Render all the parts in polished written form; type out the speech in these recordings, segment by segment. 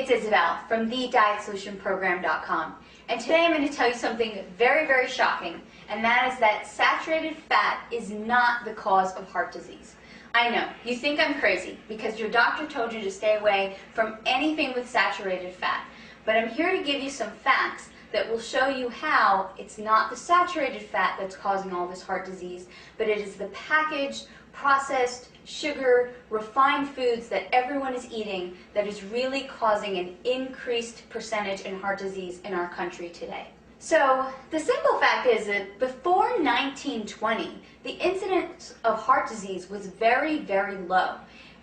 It's Isabel from thedietsolutionprogram.com, and today I'm going to tell you something very, very shocking, and that is that saturated fat is not the cause of heart disease. I know, you think I'm crazy because your doctor told you to stay away from anything with saturated fat, but I'm here to give you some facts that will show you how it's not the saturated fat that's causing all this heart disease, but it is the packaged, processed, sugar, refined foods that everyone is eating that is really causing an increased percentage in heart disease in our country today. So the simple fact is that before 1920, the incidence of heart disease was very, very low.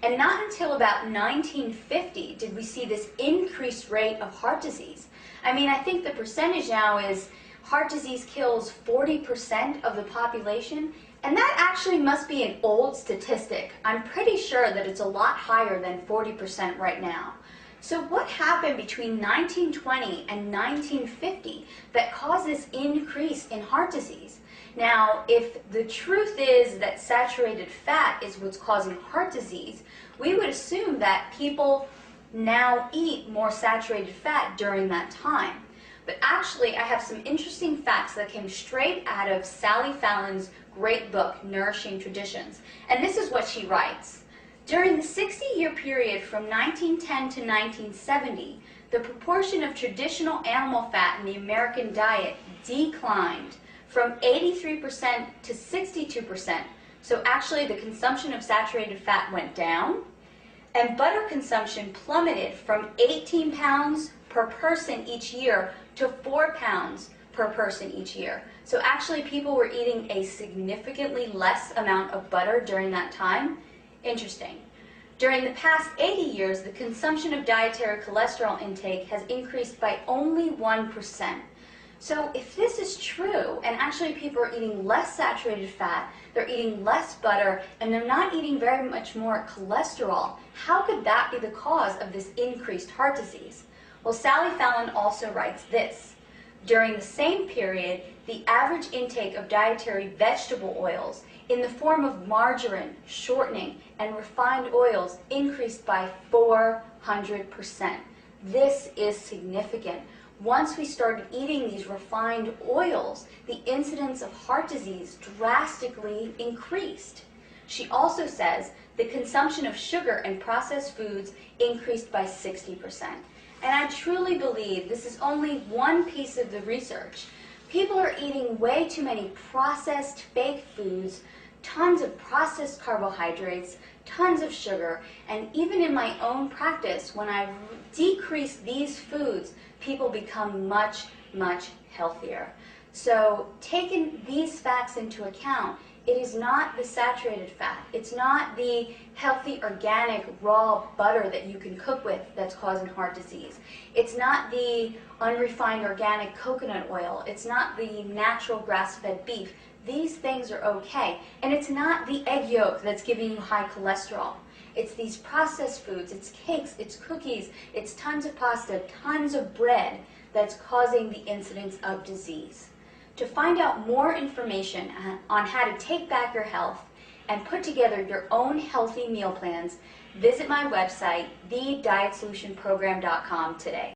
And not until about 1950 did we see this increased rate of heart disease. I mean, I think the percentage now is heart disease kills 40% of the population, and that actually must be an old statistic. I'm pretty sure that it's a lot higher than 40% right now. So what happened between 1920 and 1950 that caused this increase in heart disease? Now, if the truth is that saturated fat is what's causing heart disease, we would assume that people now eat more saturated fat during that time. But actually, I have some interesting facts that came straight out of Sally Fallon's great book, Nourishing Traditions. And this is what she writes. During the 60-year period from 1910 to 1970, the proportion of traditional animal fat in the American diet declined from 83% to 62%. So actually, the consumption of saturated fat went down, and butter consumption plummeted from 18 pounds per person each year to 4 pounds per person each year. So actually people were eating a significantly less amount of butter during that time. Interesting. During the past 80 years, the consumption of dietary cholesterol intake has increased by only 1%. So if this is true, and actually people are eating less saturated fat, they're eating less butter, and they're not eating very much more cholesterol, how could that be the cause of this increased heart disease? Well, Sally Fallon also writes this. During the same period, the average intake of dietary vegetable oils in the form of margarine, shortening, and refined oils increased by 400%. This is significant. Once we started eating these refined oils, the incidence of heart disease drastically increased. She also says the consumption of sugar and processed foods increased by 60%. And I truly believe this is only one piece of the research. People are eating way too many processed fake foods, tons of processed carbohydrates, tons of sugar, and even in my own practice, when I decrease these foods, people become much, much healthier. So taking these facts into account, it is not the saturated fat. It's not the healthy, organic, raw butter that you can cook with that's causing heart disease. It's not the unrefined organic coconut oil. It's not the natural grass-fed beef. These things are okay. And it's not the egg yolk that's giving you high cholesterol. It's these processed foods, it's cakes, it's cookies, it's tons of pasta, tons of bread that's causing the incidence of disease. To find out more information on how to take back your health and put together your own healthy meal plans, visit my website, thedietsolutionprogram.com today.